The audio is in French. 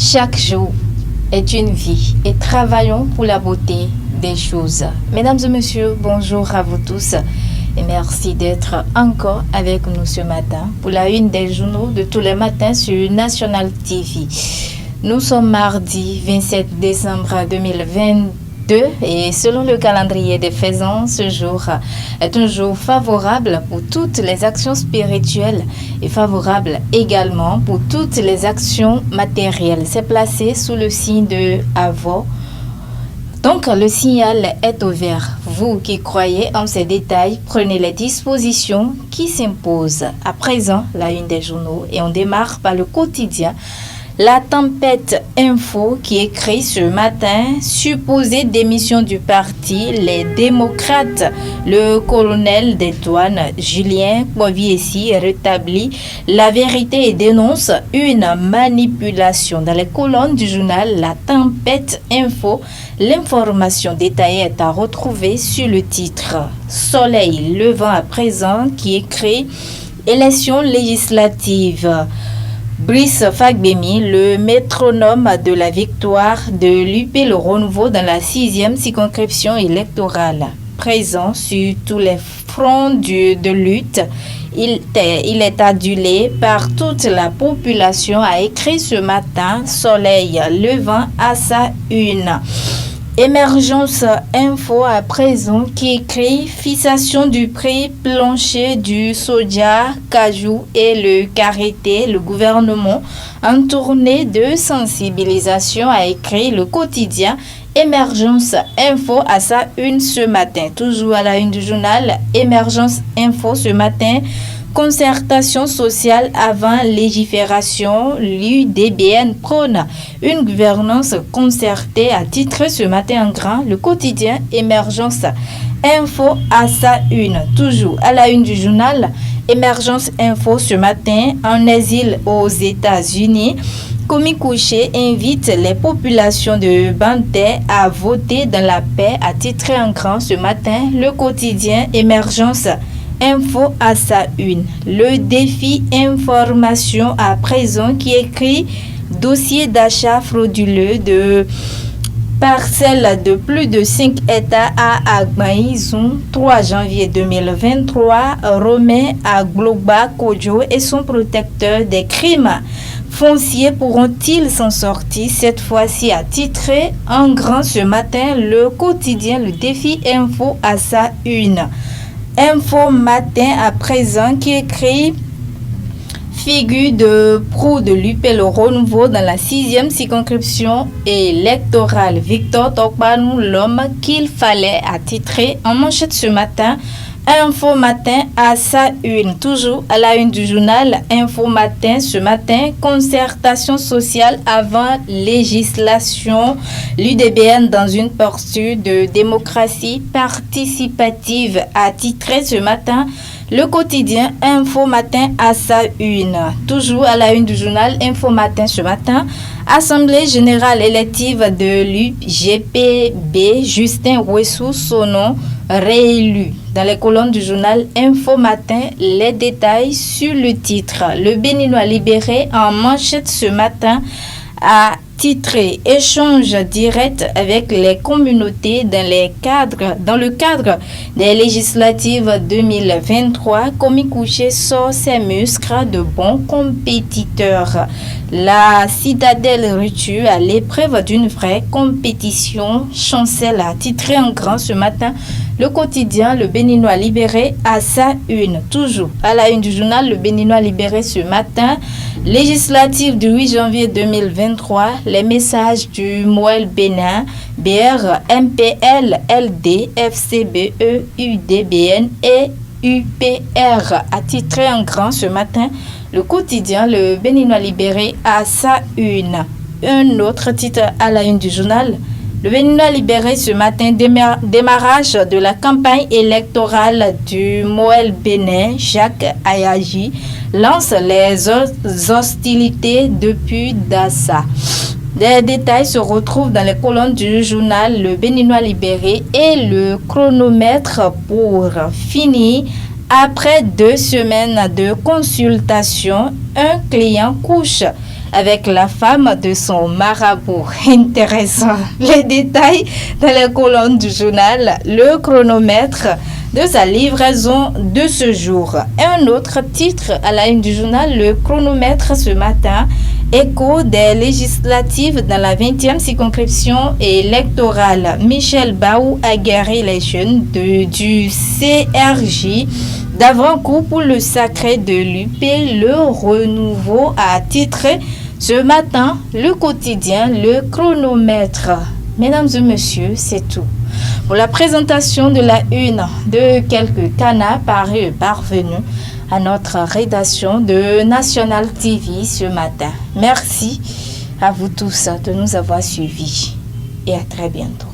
Chaque jour est une vie et travaillons pour la beauté des choses. Mesdames et messieurs, bonjour à vous tous et merci d'être encore avec nous ce matin pour la une des journaux de tous les matins sur National TV. Nous sommes mardi 27 décembre 2022 et selon le calendrier des faisans, ce jour est un jour favorable pour toutes les actions spirituelles et favorable également pour toutes les actions matérielles. C'est placé sous le signe de Avaux. Donc le signal est ouvert. Vous qui croyez en ces détails, prenez les dispositions qui s'imposent. À présent, la une des journaux et on démarre par le quotidien. La tempête info qui écrit ce matin, supposée démission du parti, les démocrates, le colonel des douanes Julien Kouaviesi rétablit la vérité et dénonce une manipulation. Dans les colonnes du journal La Tempête info, l'information détaillée est à retrouver sur le titre Soleil levant à présent qui écrit élections législatives. Brice Fagbemi, le métronome de la victoire de l'UP Le Renouveau dans la 6e circonscription électorale. Présent sur tous les fronts de lutte, il est adulé par toute la population, a écrit ce matin Soleil levant à sa une. Émergence info à présent qui écrit fixation du prix plancher du soja, cajou et le karité. Le gouvernement en tournée de sensibilisation a écrit le quotidien Émergence info à sa une ce matin. Toujours à la une du journal Émergence info ce matin. Concertation sociale avant légifération, l'UDBN prône une gouvernance concertée, a titré ce matin en grand le quotidien Émergence info à sa une. Toujours à la une du journal Émergence info ce matin, en exil aux États-Unis, Komi Kouché invite les populations de Banté à voter dans la paix, a titré en grand ce matin le quotidien Émergence info à sa une. Le défi information à présent qui écrit dossier d'achat frauduleux de parcelles de plus de 5 hectares à Agmaïzoun, 3 janvier 2023, remet à Globa Kodjo et son protecteur des crimes fonciers pourront-ils s'en sortir cette fois-ci, a titré en grand ce matin le quotidien Le Défi info à sa une. Info matin à présent qui écrit figure de proue de l'UP Le Renouveau dans la 6e circonscription électorale. Victor Tokbanou, l'homme qu'il fallait, a titré en manchette ce matin. Info matin à sa une. Toujours à la une du journal Info matin ce matin, concertation sociale avant législation, l'UDBN dans une posture de démocratie participative, a titré ce matin le quotidien Info matin à sa une. Toujours à la une du journal Info matin ce matin, Assemblée générale élective de l'UGPB, Justin Ouessou Sonon réélu. Dans les colonnes du journal Info Matin, les détails sur le titre. Le Béninois libéré en manchette ce matin a titré échange direct avec les communautés dans le cadre des législatives 2023. Komi Kouché sort ses muscles de bons compétiteurs. La citadelle rutue à l'épreuve d'une vraie compétition, chancelle, a titré en grand ce matin le quotidien Le Béninois libéré à sa une. Toujours à la une du journal Le Béninois libéré ce matin, législative du 8 janvier 2023, les messages du Moël Bénin, BR, MPL, LD, FCBE, UDBN et UPR, a titré en grand ce matin le quotidien Le Béninois libéré à sa une. Un autre titre à la une du journal Le Béninois libéré ce matin, démarrage de la campagne électorale du Moël Bénin. Jacques Ayagi lance les hostilités depuis Dassa. Des détails se retrouvent dans les colonnes du journal Le Béninois libéré et le chronomètre pour finir. Après 2 semaines de consultation, un client couche avec la femme de son marabout. Intéressant. Les détails dans les colonnes du journal, le chronomètre de sa livraison de ce jour. Un autre titre à la une du journal, le chronomètre ce matin, écho des législatives dans la 20e circonscription électorale. Michel Baou a guéri les jeunes du CRJ d'avant-coup pour le sacré de l'UP. Le renouveau a titré ce matin le quotidien, le chronomètre. Mesdames et messieurs, c'est tout pour la présentation de la une de quelques canards parvenus à notre rédaction de National TV ce matin. Merci à vous tous de nous avoir suivis et à très bientôt.